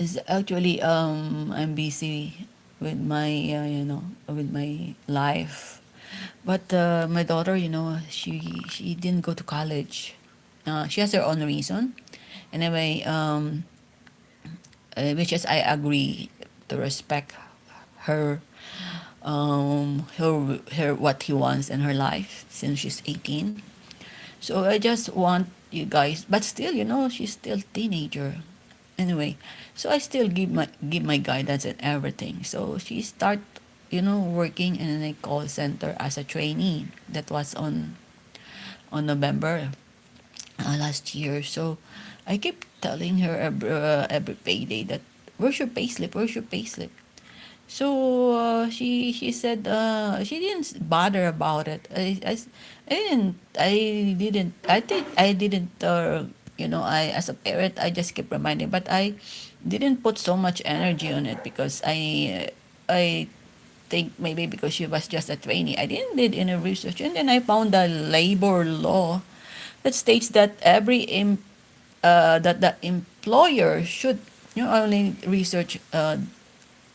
is actually I'm busy with my with my life. But my daughter, she didn't go to college. She has her own reason. Anyway, which is I agree to respect her her what he wants in her life since she's 18. So I just want you guys, but still, she's still teenager. Anyway, so I still give my guidance and everything. So she start, working in a call center as a trainee. That was on November last year. So I keep telling her every payday that where's your payslip? Where's your payslip? So she said she didn't bother about it. I didn't I as a parent I just keep reminding, but I didn't put so much energy on it because I think maybe because she was just a trainee, I didn't did any research, and then I found a labor law that states that that the employer should only research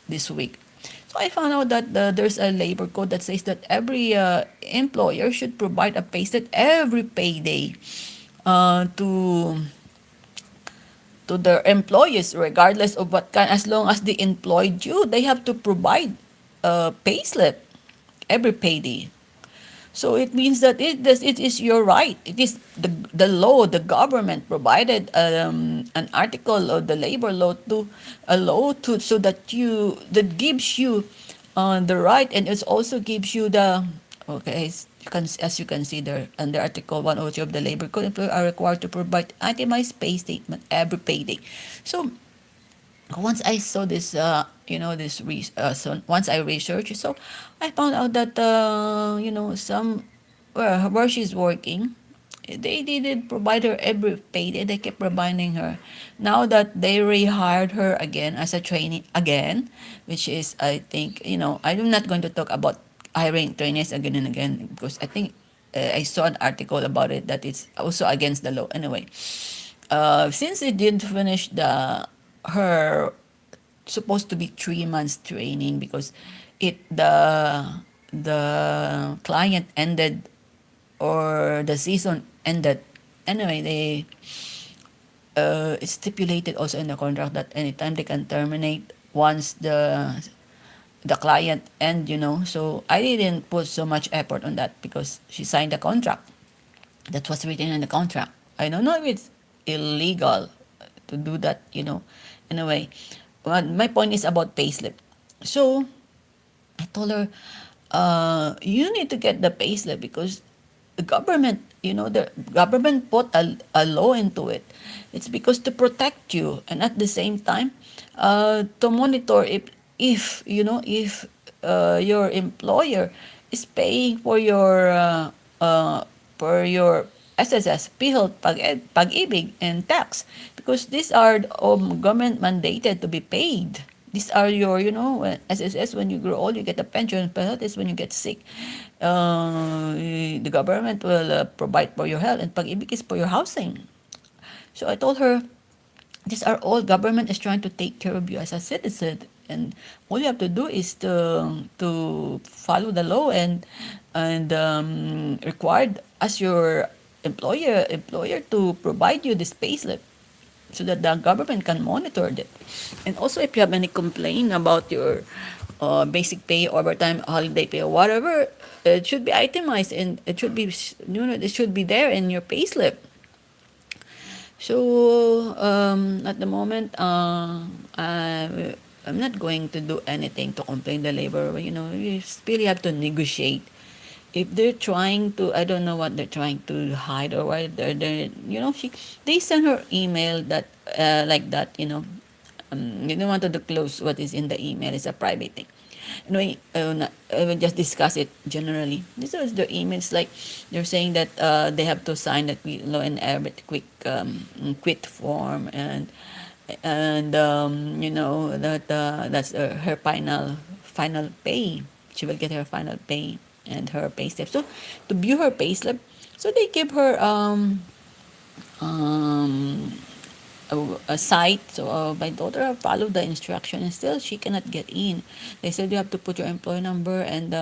this week. So I found out that there's a labor code that says that every employer should provide a payslip every payday to their employees, regardless of what kind. As long as they employed you, they have to provide a payslip every payday. So it means that it is your right. It is the law. The government provided an article of the labor law to a law to so that that gives you the right, and it also gives you the okay. As you can see there under Article 102 of the Labor Code, employers are required to provide itemized pay statement every payday. So once I saw this, so once I researched, so I found out that some where she's working, they didn't provide her every payday. They kept reminding her. Now that they rehired her again as a trainee again, which is I think I'm not going to talk about hiring trainees again and again because I think I saw an article about it that it's also against the law. Anyway, since it didn't finish her supposed to be 3 months training because the client ended or the season ended. Anyway, they it's stipulated also in the contract that anytime they can terminate once the client end. So I didn't put so much effort on that because she signed the contract. That was written in the contract. I don't know if it's illegal to do that. Anyway, my point is about payslip. So I told her, you need to get the payslip because the government put a law into it. It's because to protect you and at the same time, to monitor if your employer is paying for your SSS, PhilHealth, Pag-ibig, and tax because these are government mandated to be paid. These are your, SSS when you grow old, you get a pension. PhilHealth is when you get sick. The government will provide for your health, and Pag-ibig is for your housing. So I told her, these are all government is trying to take care of you as a citizen, and all you have to do is to follow the law and required as your employer to provide you this payslip so that the government can monitor it. And also, if you have any complaint about your basic pay, overtime, holiday pay, or whatever, it should be itemized and it should be it should be there in your payslip. So at the moment, I'm not going to do anything to complain the labor. You really have to negotiate. If they're trying to, I don't know what they're trying to hide or what they send her email that like that. You don't want to disclose what is in the email. It's a private thing. Anyway, I will just discuss it generally. This was the emails like they're saying that they have to sign the law and Arabic quick quit form and that that's her final pay. She will get her final pay and her pay slip. So to view her pay slip, so they give her um a site. So my daughter followed the instruction, and still she cannot get in. They said you have to put your employee number, and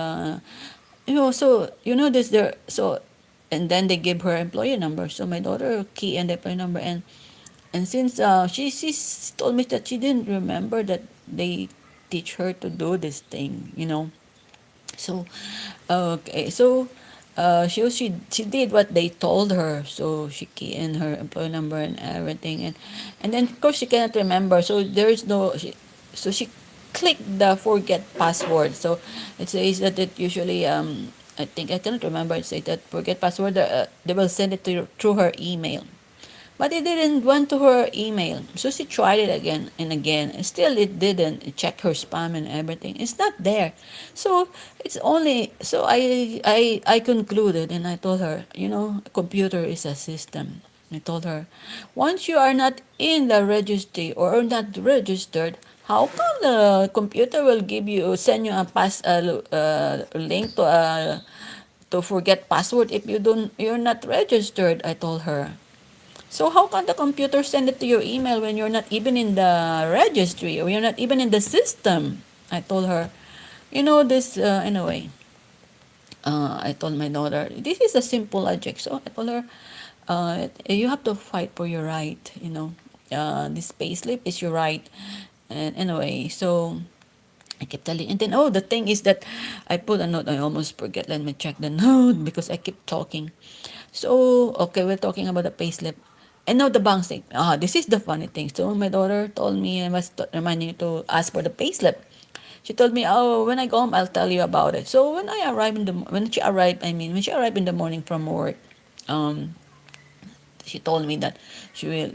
so this there. So and then they give her employee number. So my daughter key and the employee number, and since she told me that she didn't remember that they teach her to do this thing. So okay, so she did what they told her. So she key in her employee number and everything, and then of course she cannot remember. So there is no so she clicked the forget password. So it says that it usually I think I cannot remember. It says that forget password. They will send it to through her email. But it didn't went to her email. So she tried it again and again. And still it didn't. It checked her spam and everything. It's not there. So it's only so I concluded, and I told her, computer is a system. I told her, once you are not in the registry or not registered, how come the computer will send you a link to forget password if you're not registered? I told her. So how can the computer send it to your email when you're not even in the registry or you're not even in the system? I told her, this anyway. I told my daughter, this is a simple logic. So I told her, you have to fight for your right. This payslip is your right. And anyway, so I kept telling, and then the thing is that I put a note. I almost forget. Let me check the note because I keep talking. So okay, we're talking about the payslip, and now the bank statement. This is the funny thing. So my daughter told me I was reminding you to ask for the payslip. She told me, "Oh, when I go home, I'll tell you about it." So when she arrived, when she arrived in the morning from work, um, she told me that she will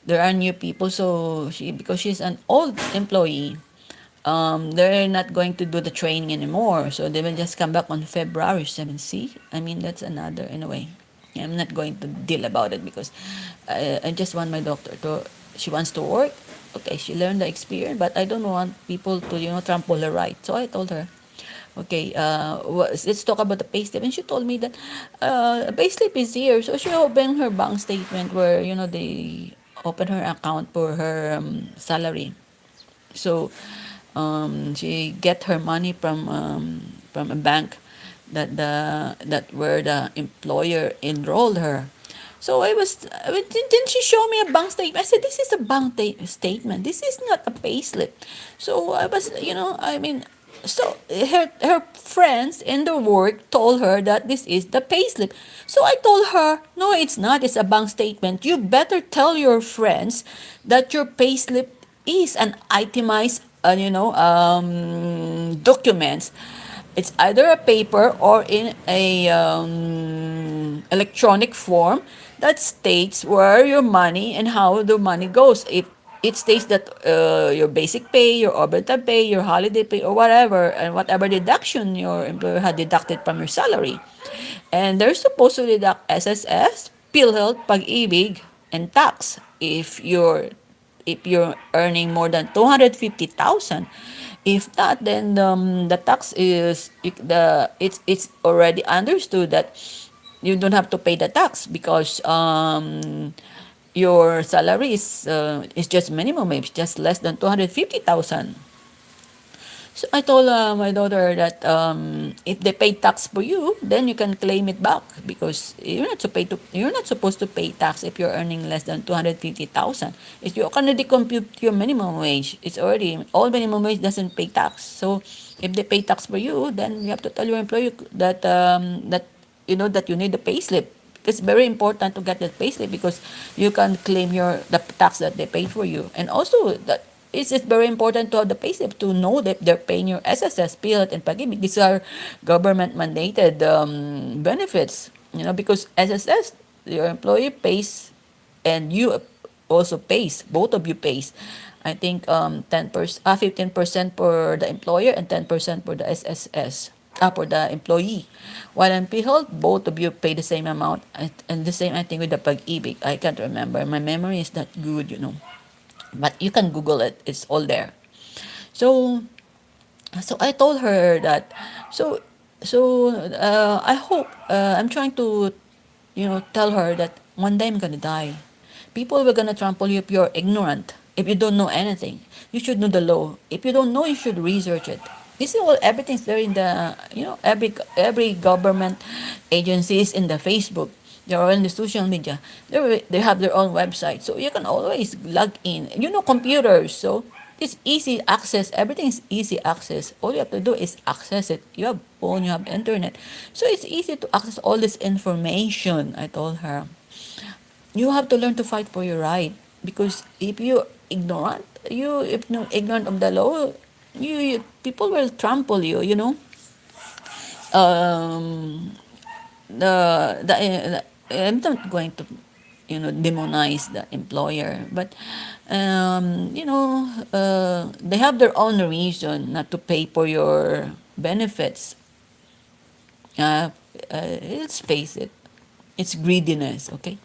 there are new people. So because she's an old employee, they're not going to do the training anymore. So they will just come back on February 7th. See, that's another, in a way. I'm not going to deal about it because I just want my doctor to, she wants to work. Okay, she learned the experience, but I don't want people to, trample her right. So I told her, okay, let's talk about the payslip. And she told me that payslip is here. So she opened her bank statement where, they open her account for her salary. So she get her money from a bank that where the employer enrolled her. So didn't she show me a bank statement? I said, this is a statement. This is not a payslip. So I was, so her friends in the work told her that this is the payslip. So I told her, no, it's not. It's a bank statement. You better tell your friends that your payslip is an itemized, documents. It's either a paper or in a electronic form that states where your money and how the money goes. If it states that your basic pay, your overtime pay, your holiday pay, or whatever, and whatever deduction your employer had deducted from your salary. And they're supposed to deduct SSS, PhilHealth, Pag-ibig, and tax if you're earning more than 250,000. If not, then the tax is it's already understood that you don't have to pay the tax because your salary is just minimum wage, just less than 250,000. So I told my daughter that if they pay tax for you, then you can claim it back because you're not supposed to pay tax if you're earning less than 250,000. If you already compute your minimum wage, it's already all minimum wage doesn't pay tax. So if they pay tax for you, then you have to tell your employer that you need the payslip. It's very important to get that payslip because you can claim the tax that they paid for you, and also that it's very important to have the payslip to know that they're paying your SSS, PhilHealth, and Pag-ibig. These are government mandated benefits, because SSS, your employer pays, and you also pays. Both of you pays. I think 10%, 15% for the employer and 10% for the SSS. For the employee. While in PhilHealth, both of you pay the same amount, and the same I think with the Pag-ibig. I can't remember. My memory is not good. But you can Google it. It's all there. So so I told her that. So I hope I'm trying to tell her that one day I'm gonna die. People were gonna trample you if you're ignorant, if you don't know anything. You should know the law. If you don't know, you should research it. This is all, everything's there in the, every government agencies in the Facebook. They're all in the social media. They have their own website, so you can always log in. You know computers, so it's easy access. Everything is easy access. All you have to do is access it. You have phone, you have internet, so it's easy to access all this information. I told her, you have to learn to fight for your right, because if you ignorant, you if no ignorant of the law, people will trample you. Um, I'm not going to demonize the employer, but they have their own reason not to pay for your benefits. uh, let's face it, it's greediness. Okay.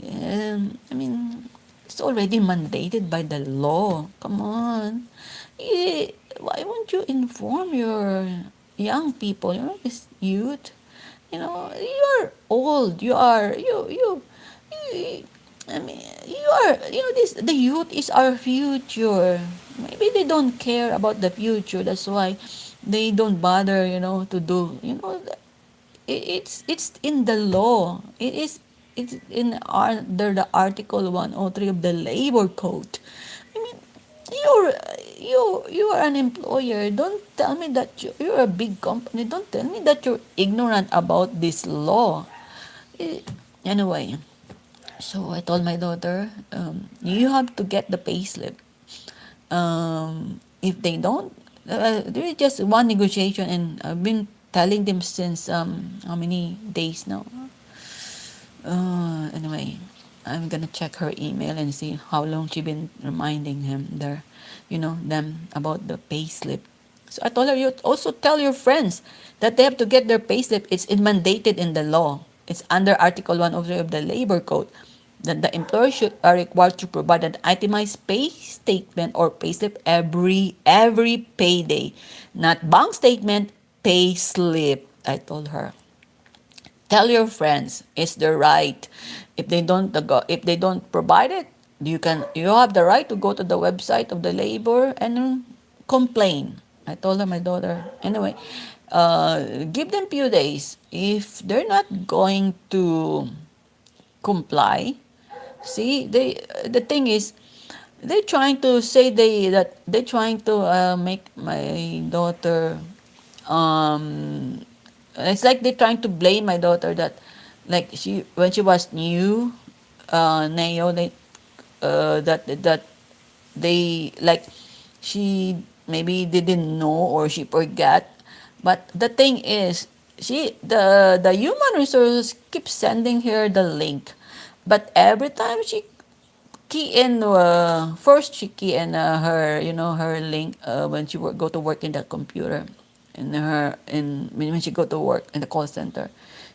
I mean, it's already mandated by the law. Come on. Why won't you inform your young people, this youth? You are old. You I mean, the youth is our future. Maybe they don't care about the future. That's why they don't bother, to do, it's in the law. It's in under the Article 103 of the Labor Code. I mean, you're you are an employer. Don't tell me that you're a big company. Don't tell me that you're ignorant about this law. Eh, Anyway, so I told my daughter, you have to get the payslip. If they don't, there is just one negotiation, and I've been telling them since how many days now. Anyway, I'm gonna check her email and see how long she been reminding them about the payslip. So I told her, you also tell your friends that they have to get their payslip. It's mandated in the law. It's under Article 103 of the Labor Code that the employer should are required to provide an itemized pay statement or payslip every payday, not bank statement, payslip. I told her, tell your friends it's their right. If they don't provide it, you have the right to go to the website of the labor and complain. I told her, my daughter. Anyway, give them few days. If they're not going to comply, see, the thing is, they're trying to say they're trying to make my daughter, it's like they're trying to blame my daughter that, like, she when she was new, Neo, that they, like, she maybe didn't know or she forgot. But the thing is, the human resources keep sending her the link, but every time she key in, first she key in her, her link, when she go to work in the computer, when she go to work in the call center,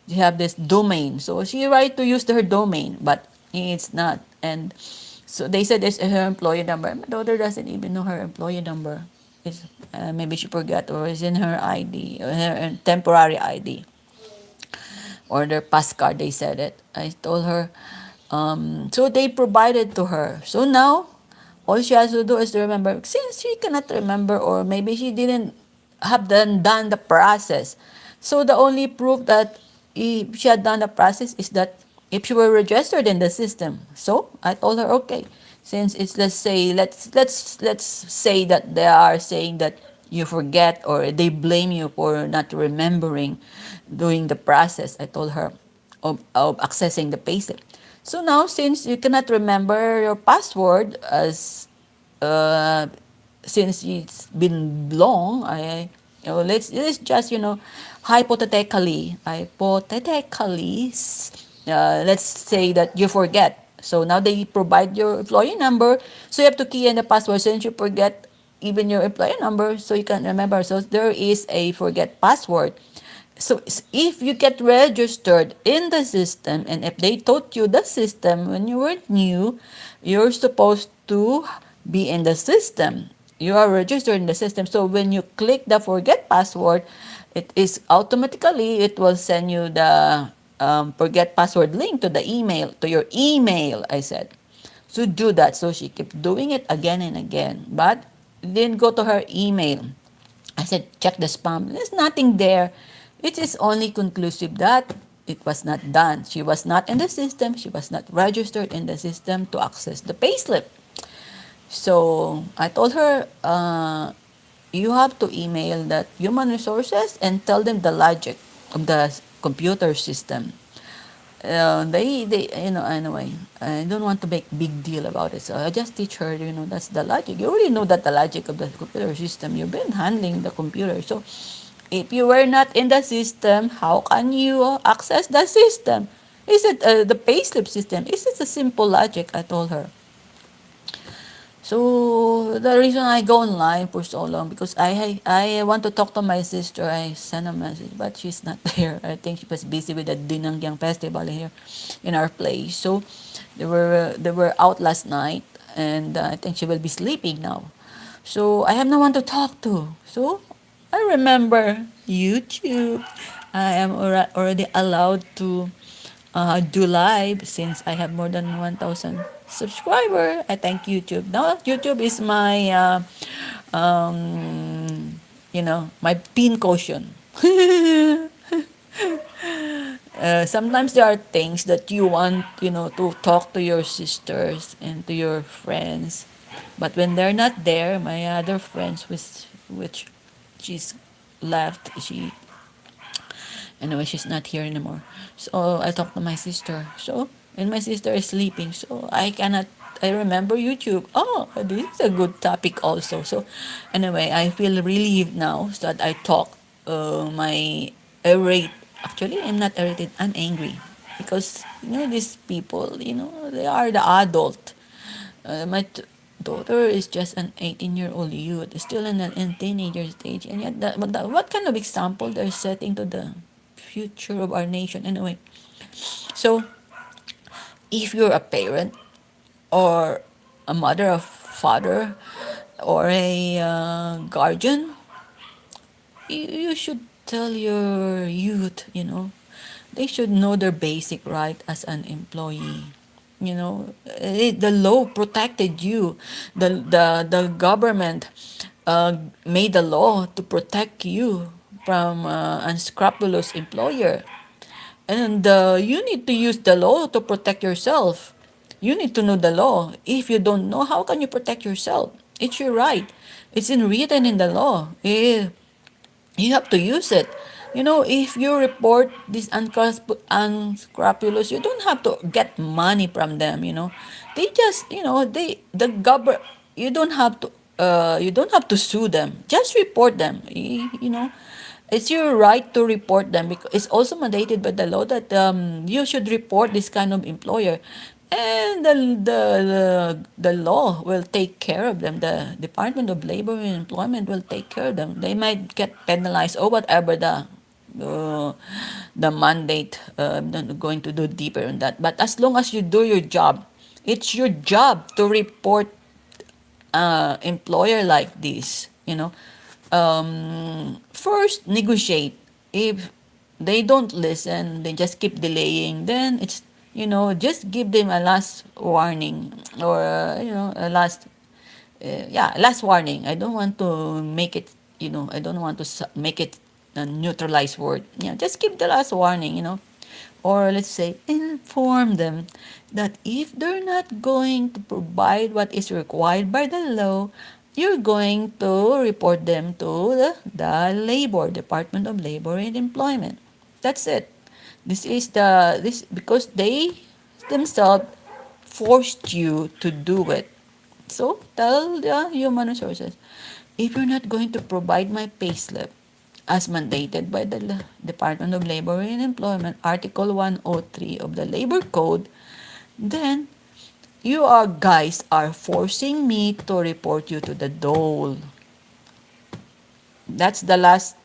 she have this domain, so she right to use her domain, but it's not. And so they said it's her employee number. My daughter doesn't even know her employee number. It's maybe she forgot, or it's in her ID, or her temporary ID, or their pass card. They said it. I told her, so they provided to her. So now, all she has to do is to remember. Since she cannot remember, or maybe she didn't have done the process, so the only proof that if she had done the process is that if she were registered in the system. So I told her, okay, since it's, let's say that they are saying that you forget, or they blame you for not remembering doing the process. I told her of accessing the payslip. So now, since you cannot remember your password, as uh, since it's been long, let's just, hypothetically, let's say that you forget. So now they provide your employee number, so you have to key in the password. Since you forget even your employee number, so you can remember. So there is a forget password. So if you get registered in the system, and if they taught you the system when you were new, you're supposed to be in the system. You are registered in the system. So when you click the forget password, it will send you forget password link to the email, to your email, I said. So do that. So she kept doing it again and again, but didn't go to her email. I said, check the spam. There's nothing there. It is only conclusive that it was not done. She was not in the system. She was not registered in the system to access the payslip. So I told her, you have to email that human resources and tell them the logic of the computer system. Anyway, I don't want to make big deal about it. So I just teach her, that's the logic. You already know that the logic of the computer system. You've been handling the computer. So if you were not in the system, how can you access the system? Is it the payslip system? Is it a simple logic? I told her. So the reason I go online for so long because I want to talk to my sister. I sent a message, but she's not there. I think she was busy with the Dinangyang festival here in our place. So they were out last night, and I think she will be sleeping now. So I have no one to talk to. So I remember YouTube. I am already allowed to do live since I have more than 1,000 subscriber. I thank YouTube. Now YouTube is my, my pin cushion. Sometimes there are things that you want, to talk to your sisters and to your friends. But when they're not there, my other friends, which she's left, anyway, she's not here anymore. So I talked to my sister. And my sister is sleeping. So I remember YouTube. Oh, this is a good topic also. So anyway, I feel relieved now so that I talk my irate. Actually, I'm not irritated. I'm angry because these people. They are the adult. My daughter is just an 18-year-old youth, still in teenager stage, and yet what kind of example they're setting to the future of our nation anyway. So if you're a parent or a mother or father or a guardian, you should tell your youth, they should know their basic right as an employee. The law protected you. The government made a law to protect you from unscrupulous employer. And you need to use the law to protect yourself. You need to know the law. If you don't know, how can you protect yourself? It's your right. It's written in the law. You have to use it. If you report this unscrupulous, you don't have to get money from them. They just, the government. You don't have to sue them. Just report them. It's your right to report them because it's also mandated by the law that you should report this kind of employer, and the law will take care of them. The Department of Labor and Employment will take care of them. They might get penalized or whatever uh, the mandate. I'm not going to do deeper on that. But as long as you do your job, it's your job to report employer like this. First negotiate. If they don't listen, they just keep delaying, then it's just give them a last warning, or a last warning. I don't want to make it, I don't want to make it a neutralized word. Yeah, just give the last warning, or let's say inform them that if they're not going to provide what is required by the law, you're going to report them to the labor Department of Labor and Employment. That's it. This because they themselves forced you to do it. So tell the human resources, if you're not going to provide my payslip as mandated by the Department of Labor and Employment, Article 103 of the Labor Code, then guys are forcing me to report you to the dole. That's the last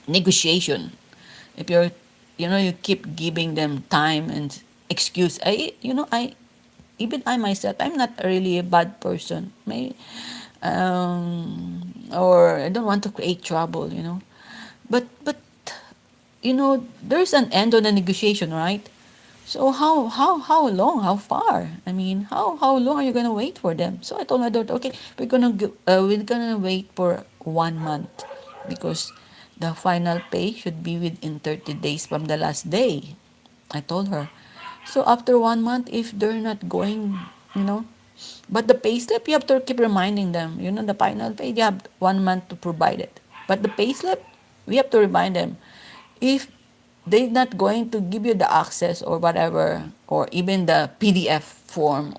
negotiation. If you keep giving them time and excuse. Even I myself, I'm not really a bad person. Or I don't want to create trouble. But there's an end on the negotiation, right? So how long? How far? I mean, how long are you gonna wait for them? So I told my daughter, okay, we're gonna wait for 1 month because the final pay should be within 30 days from the last day. I told her. So after 1 month, if they're not going, you know, but the pay slip, you have to keep reminding them. The final pay, you have 1 month to provide it. But the pay slip, we have to remind them. If they're not going to give you the access or whatever, or even the PDF form,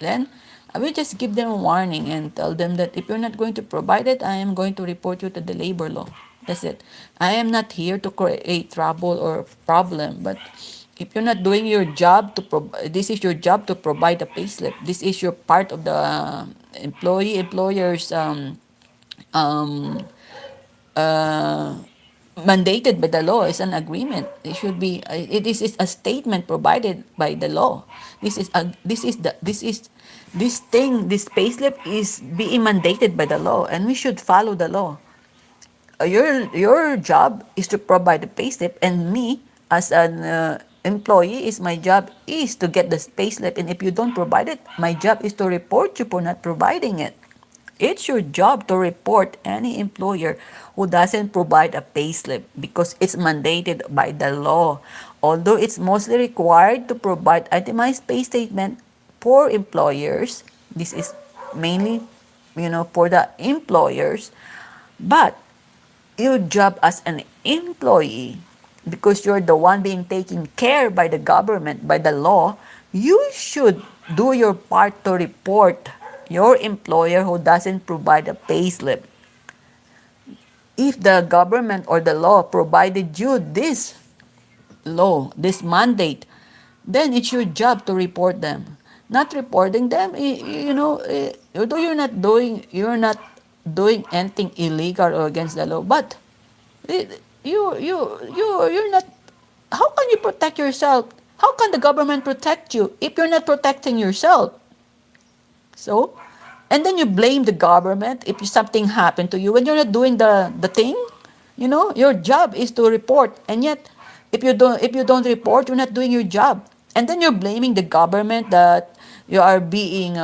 then I will just give them a warning and tell them that if you're not going to provide it, I am going to report you to the labor law. That's it. I am not here to create trouble or problem, but if you're not doing your job this is your job to provide a payslip. This is your part of the employer's um, uh, mandated by the law. Is an agreement. It is a statement provided by the law. This payslip is being mandated by the law, and we should follow the law. Your job is to provide the payslip, and me as an employee, is my job is to get the payslip, and if you don't provide it, my job is to report you for not providing it. It's your job to report any employer who doesn't provide a payslip because it's mandated by the law. Although it's mostly required to provide itemized pay statement for employers, this is mainly, for the employers. But your job as an employee, because you're the one being taken care by the government, by the law, you should do your part to report your employer who doesn't provide a payslip. If the government or the law provided you this mandate, then it's your job to report them. Not reporting them, although you're not doing anything illegal or against the law, but you're not. How can you protect yourself? How can the government protect you if you're not protecting yourself? So, and then you blame the government if something happened to you when you're not doing the thing. Your job is to report, and yet if you don't report, you're not doing your job. And then you're blaming the government that you are being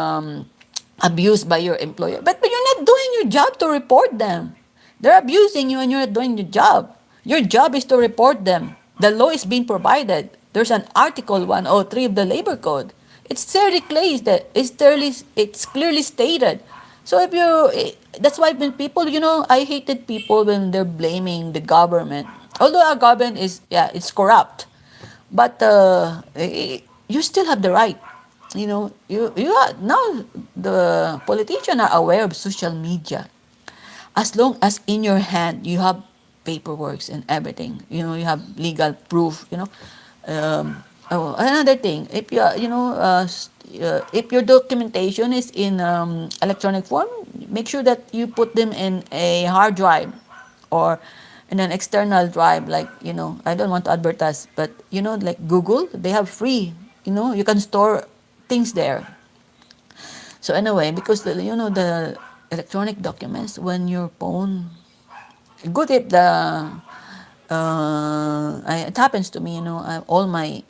abused by your employer. But you're not doing your job to report them. They're abusing you and you're not doing your job. Your job is to report them. The law is being provided. There's an Article 103 of the Labor Code. It's clearly placed that it's clearly stated. So that's why when people, I hated people when they're blaming the government. Although our government is, yeah, it's corrupt, but you still have the right. Now the politicians are aware of social media. As long as in your hand you have paperwork and everything, you have legal proof. Another thing, if your documentation is in electronic form, make sure that you put them in a hard drive or in an external drive. Like, I don't want to advertise, but like Google, they have free. You can store things there. So anyway, because the electronic documents, when your phone, good if it happens to me, all my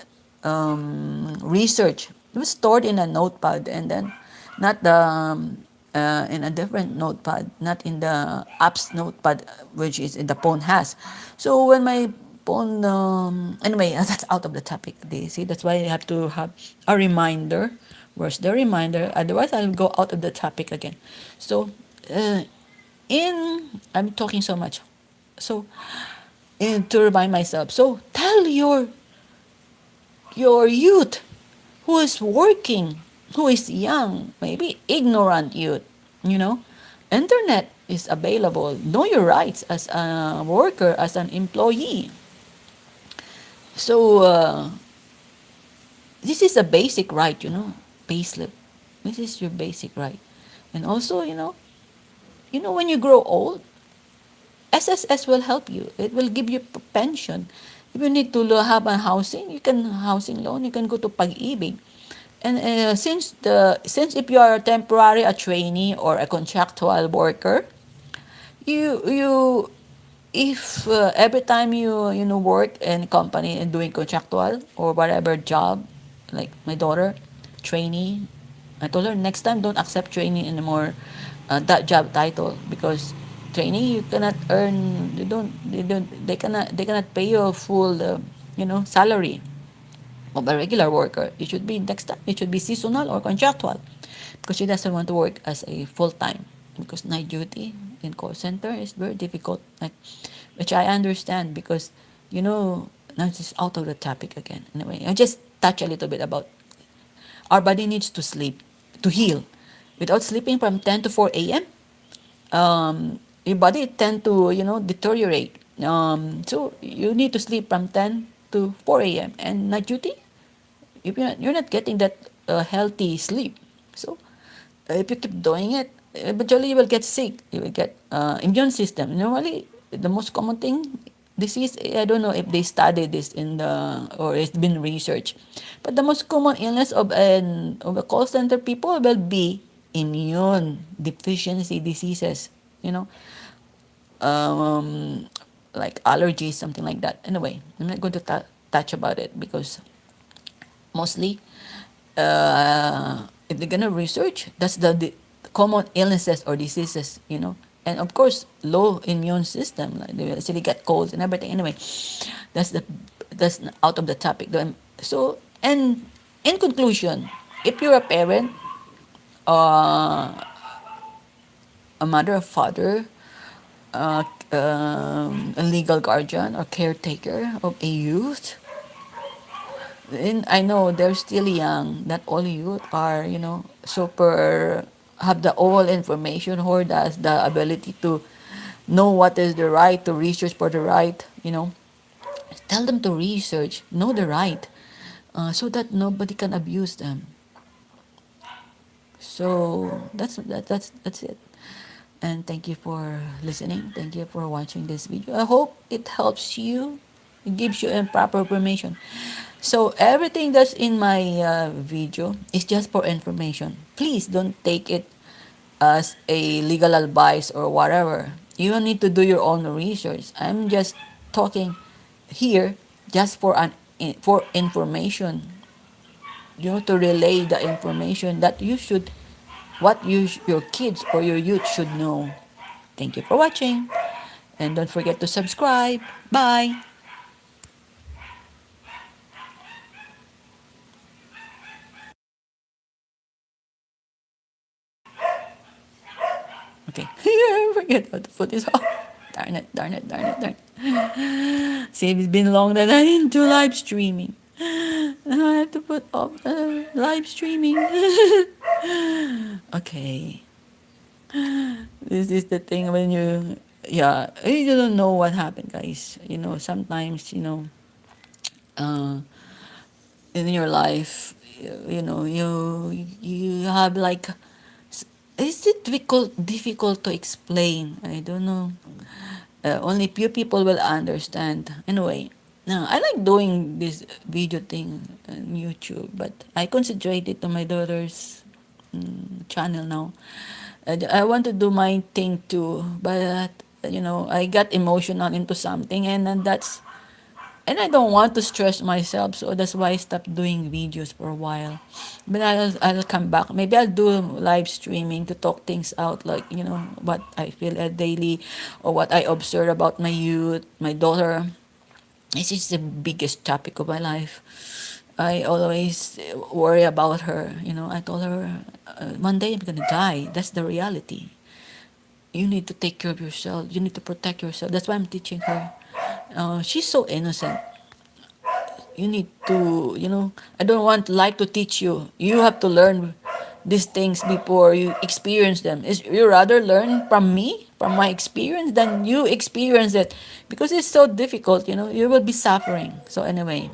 research was stored in a notepad, and then not in a different notepad, not in the app's notepad, which is in the phone has. So when my phone, anyway, that's out of the topic. They see, that's why I have to have a reminder. Where's the reminder? Otherwise, I'll go out of the topic again. So, uh, I'm talking so much. So, to remind myself. So, tell your youth who is working, who is young, maybe ignorant youth, you know, internet is available. Know your rights as a worker, as an employee. So, this is a basic right, payslip. This is your basic right. And also, when you grow old, SSS will help you. It will give you pension. If you need to have a housing, you can housing loan. You can go to Pag-ibig. And since if you are a trainee or a contractual worker, you if every time you work in a company and doing contractual or whatever job, like my daughter, trainee, I told her next time don't accept trainee anymore, that job title, because trainee you cannot earn, they cannot pay you a full salary of a regular worker. It should be next time. It should be seasonal or contractual, because she doesn't want to work as a full time, because night duty in call center is very difficult. Like, which I understand, because now this is out of the topic again. Anyway, I just touch a little bit about our body needs to sleep to heal. Without sleeping from 10 to 4 a.m., your body tend to deteriorate. So you need to sleep from 10 to 4 a.m. and night duty, if you're not getting that healthy sleep. So if you keep doing it, eventually you will get sick. You will get immune system. Normally, the most common thing disease. I don't know if they studied this in the or it's been researched, but the most common illness of a call center people will be immune deficiency diseases. You know, um, like allergies, something like that. Anyway, I'm not going to touch about it, because mostly if they're gonna research, that's the common illnesses or diseases. And of course, low immune system, like they will easily get colds and everything. Anyway, that's the that's out of the topic. So, and in conclusion, if you're a parent, uh, a mother, a father, a legal guardian or caretaker of a youth, and I know they're still young. Not all youth are, super have the all information, or has the ability to know what is the right, to research for the right. Tell them to research, know the right, so that nobody can abuse them. So that's it. And thank you for listening. Thank you for watching this video. I hope it helps you. It gives you a proper information. So everything that's in my video is just for information. Please don't take it as a legal advice or whatever. You need to do your own research. I'm just talking here just for information. To relay the information that you should, what your kids or your youth should know. Thank you for watching, and don't forget to subscribe. Bye. Okay. I forget how to put this off. Darn it, darn it, darn it, darn it. See, it's been long that I didn't do live streaming. Now I have to put off live streaming. Okay. This is the thing when you don't know what happened, guys. Sometimes, uh, in your life, you have like, is it difficult to explain? I don't know. Only few people will understand. Anyway, now I like doing this video thing on YouTube, but I concentrate it on my daughter's channel now. I want to do my thing too, but I got emotional into something, and I don't want to stress myself, so that's why I stopped doing videos for a while. But I'll come back. Maybe I'll do live streaming to talk things out, like what I feel daily, or what I observe about my youth, my daughter. This is the biggest topic of my life. I always worry about her. I told her, one day I'm gonna die. That's the reality. You need to take care of yourself. You need to protect yourself. That's why I'm teaching her. She's so innocent. You need to, I don't want life to teach you. You have to learn these things before you experience them. You rather learn from me, from my experience, than you experience it, because it's so difficult. You will be suffering. So anyway,